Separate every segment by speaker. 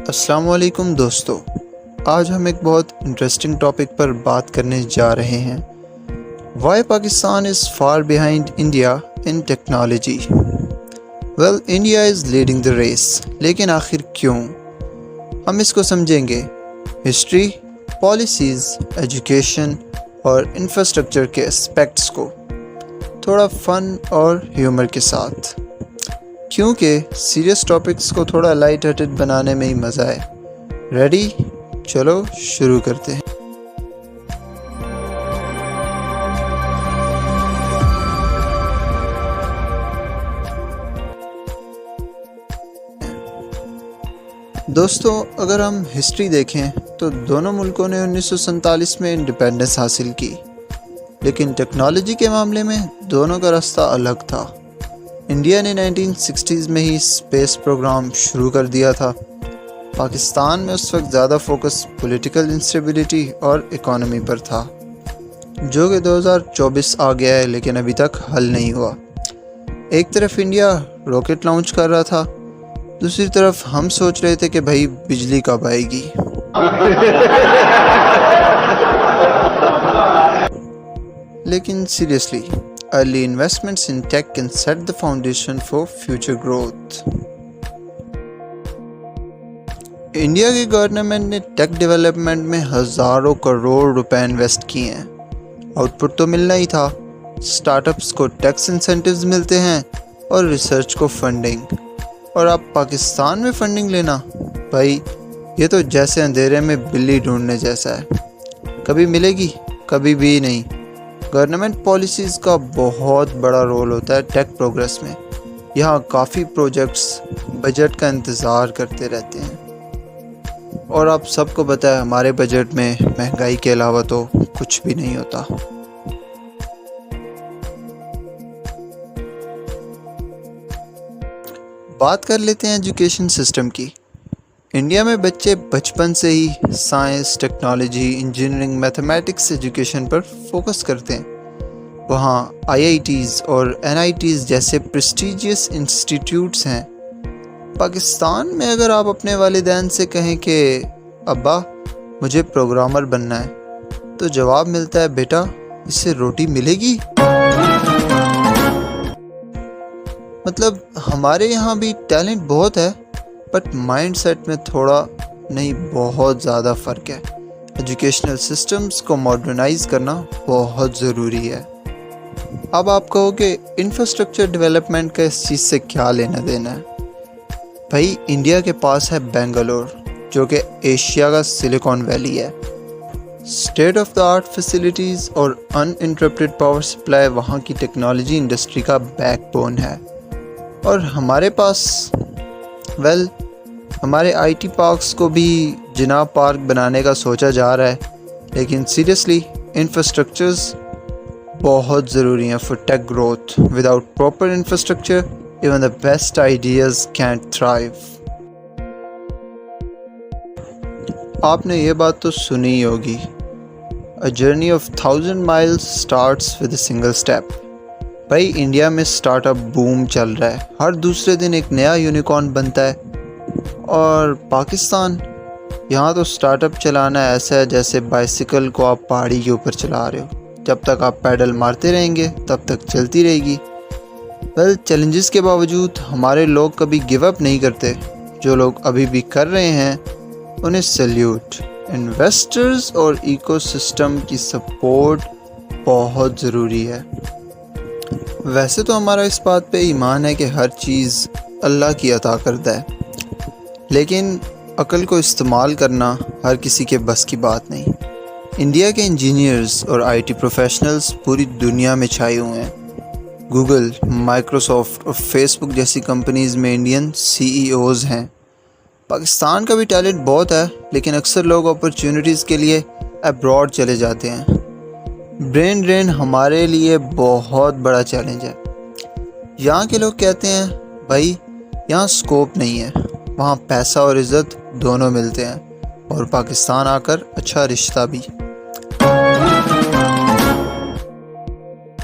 Speaker 1: السلام علیکم دوستو، آج ہم ایک بہت انٹرسٹنگ ٹاپک پر بات کرنے جا رہے ہیں۔ Why Pakistan is far behind India in technology? Well, India is leading the race, لیکن آخر کیوں؟ ہم اس کو سمجھیں گے ہسٹری، پالیسیز، ایجوکیشن اور انفراسٹرکچر کے اسپیکٹس کو، تھوڑا فن اور ہیومر کے ساتھ، کیونکہ سیریس ٹاپکس کو تھوڑا لائٹ ہارٹڈ بنانے میں ہی مزہ ہے۔ ریڈی؟ چلو شروع کرتے ہیں۔ دوستو، اگر ہم ہسٹری دیکھیں تو دونوں ملکوں نے 1947 میں انڈیپینڈنس حاصل کی، لیکن ٹیکنالوجی کے معاملے میں دونوں کا راستہ الگ تھا۔ انڈیا نے 1960s میں ہی اسپیس پروگرام شروع کر دیا تھا۔ پاکستان میں اس وقت زیادہ فوکس پولیٹیکل انسٹیبلٹی اور اکانومی پر تھا، جو کہ 2024 آ گیا ہے لیکن ابھی تک حل نہیں ہوا۔ ایک طرف انڈیا راکٹ لانچ کر رہا تھا، دوسری طرف ہم سوچ رہے تھے کہ بھائی بجلی کب آئے گی۔ لیکن seriously, early investments in tech can set the foundation for future growth. India کی گورنمنٹ نے ٹیک ڈیولپمنٹ میں ہزاروں کروڑ روپے انویسٹ کیے ہیں۔ آؤٹ پٹ تو ملنا ہی تھا، سٹارٹ اپس کو ٹیکس انسینٹیوز ملتے ہیں اور ریسرچ کو فنڈنگ، اور اب پاکستان میں فنڈنگ لینا، بھائی یہ تو جیسے اندھیرے میں بلی ڈھونڈنے جیسا ہے، کبھی ملے گی کبھی بھی نہیں۔ گورنمنٹ پالیسیز کا بہت بڑا رول ہوتا ہے ٹیک پروگریس میں۔ یہاں کافی پروجیکٹس بجٹ کا انتظار کرتے رہتے ہیں، اور آپ سب کو پتہ ہے ہمارے بجٹ میں مہنگائی کے علاوہ تو کچھ بھی نہیں ہوتا۔ بات کر لیتے ہیں ایجوکیشن سسٹم کی۔ انڈیا میں بچے بچپن سے ہی science, technology, engineering, mathematics education پر فوکس کرتے ہیں۔ وہاں IITs اور NITs جیسے پریسٹیجیس انسٹیٹیوٹس ہیں۔ پاکستان میں اگر آپ اپنے والدین سے کہیں کہ ابا مجھے پروگرامر بننا ہے، تو جواب ملتا ہے بیٹا اس سے روٹی ملے گی۔ مطلب ہمارے یہاں بھی ٹیلنٹ بہت ہے، بٹ مائنڈ سیٹ میں تھوڑا نہیں بہت زیادہ فرق ہے۔ ایجوکیشنل سسٹمز کو ماڈرنائز کرنا بہت ضروری ہے۔ اب آپ کہو کہ انفراسٹرکچر ڈیولپمنٹ کا اس چیز سے کیا لینا دینا ہے؟ بھائی انڈیا کے پاس ہے بنگلور، جو کہ ایشیا کا سلیکون ویلی ہے۔ State of the art facilities اور ان انٹرپٹڈ پاور سپلائی وہاں کی ٹیکنالوجی انڈسٹری کا بیک بون ہے۔ اور ہمارے پاس ہمارے IT پارکس کو بھی جناب پارک بنانے کا سوچا جا رہا ہے، لیکن سیریسلی انفراسٹرکچرز بہت ضروری ہیں for tech growth. Without proper infrastructure even the best ideas can't thrive. آپ نے یہ بات تو سنی ہی ہوگی، A journey of 1000 miles starts with a single step۔ بھائی انڈیا میں سٹارٹ اپ بوم چل رہا ہے، ہر دوسرے دن ایک نیا یونیکارن بنتا ہے، اور پاکستان یہاں تو سٹارٹ اپ چلانا ایسا ہے جیسے بائسیکل کو آپ پہاڑی کے اوپر چلا رہے ہو، جب تک آپ پیڈل مارتے رہیں گے تب تک چلتی رہے گی۔ چیلنجز کے باوجود ہمارے لوگ کبھی گیو اپ نہیں کرتے۔ جو لوگ ابھی بھی کر رہے ہیں انہیں سیلیوٹ۔ انویسٹرز اور ایکو سسٹم کی سپورٹ بہت ضروری ہے۔ ویسے تو ہمارا اس بات پہ ایمان ہے کہ ہر چیز اللہ کی عطا کردہ ہے، لیکن عقل کو استعمال کرنا ہر کسی کے بس کی بات نہیں۔ انڈیا کے انجینئرز اور IT پروفیشنلز پوری دنیا میں چھائے ہوئے ہیں۔ گوگل، مائکروسافٹ اور فیس بک جیسی کمپنیز میں انڈین CEOs ہیں۔ پاکستان کا بھی ٹیلنٹ بہت ہے، لیکن اکثر لوگ اپرچونٹیز کے لیے ابراڈ چلے جاتے ہیں۔ برین ڈرین ہمارے لیے بہت بڑا چیلنج ہے۔ یہاں کے لوگ کہتے ہیں بھائی یہاں سکوپ نہیں ہے، وہاں پیسہ اور عزت دونوں ملتے ہیں، اور پاکستان آ کر اچھا رشتہ بھی۔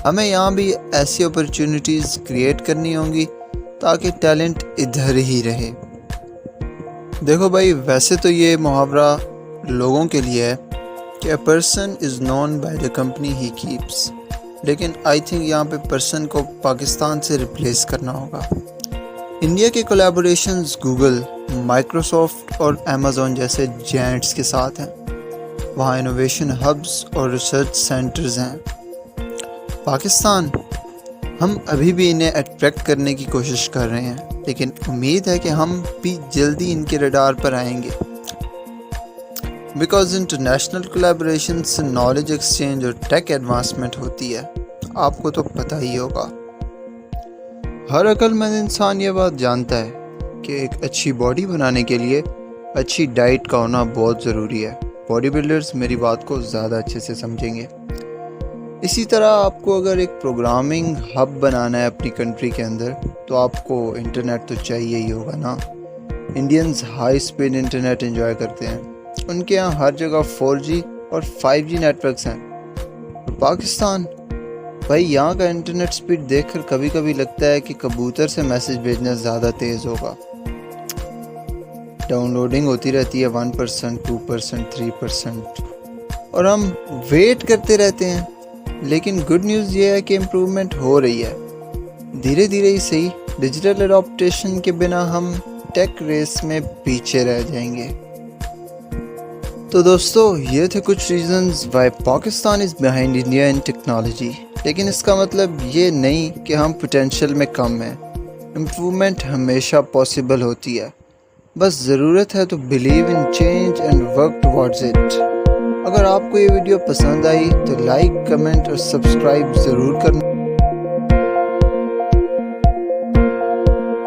Speaker 1: ہمیں یہاں بھی ایسی اپرچونٹیز کریٹ کرنی ہوں گی تاکہ ٹیلنٹ ادھر ہی رہے۔ دیکھو بھائی، ویسے تو یہ محاورہ لوگوں کے لیے ہے کہ a person is known by the company he keeps, لیکن آئی تھنک یہاں پہ پرسن کو پاکستان سے ریپلیس کرنا ہوگا۔ انڈیا کے کولیبوریشنز گوگل، مائکروسافٹ اور امیزون جیسے جائنٹس کے ساتھ ہیں۔ وہاں انوویشن ہبز اور ریسرچ سینٹرز ہیں۔ پاکستان، ہم ابھی بھی انہیں اٹریکٹ کرنے کی کوشش کر رہے ہیں، لیکن امید ہے کہ ہم بھی جلدی ان کے ریڈار پر آئیں گے، بیکاز انٹرنیشنل کولیبوریشن سے نالج ایکسچینج اور ٹیک ایڈوانسمنٹ ہوتی ہے۔ آپ کو تو پتہ ہی ہوگا، ہر عقل مند انسان یہ بات جانتا ہے کہ ایک اچھی باڈی بنانے کے لیے اچھی ڈائٹ کا ہونا بہت ضروری ہے۔ باڈی بلڈرز میری بات کو زیادہ اچھے سے سمجھیں گے۔ اسی طرح آپ کو اگر ایک پروگرامنگ ہب بنانا ہے اپنی کنٹری کے اندر، تو آپ کو انٹرنیٹ تو چاہیے ہی ہوگا نا۔ Indians high speed internet enjoy کرتے ہیں، ان کے یہاں ہر جگہ 4G اور 5G نیٹ ورکس ہیں۔ اور پاکستان، بھائی یہاں کا انٹرنیٹ سپیڈ دیکھ کر کبھی کبھی لگتا ہے کہ کبوتر سے میسج بھیجنا زیادہ تیز ہوگا۔ ڈاؤن لوڈنگ ہوتی رہتی ہے 1%، 2%، 3%، اور ہم ویٹ کرتے رہتے ہیں۔ لیکن گڈ نیوز یہ ہے کہ امپرومنٹ ہو رہی ہے، دھیرے دھیرے ہی صحیح۔ ڈیجیٹل اڈاپٹیشن کے بنا ہم ٹیک ریس میں پیچھے رہ جائیں گے۔ تو دوستو، یہ تھے کچھ reasons why Pakistan is behind India in technology, لیکن اس کا مطلب یہ نہیں کہ ہم پوٹینشیل میں کم ہیں۔ امپرومنٹ ہمیشہ پاسبل ہوتی ہے، بس ضرورت ہے تو believe in change and work towards it. اگر آپ کو یہ ویڈیو پسند آئی تو لائک، کمنٹ اور سبسکرائب ضرور کرنا۔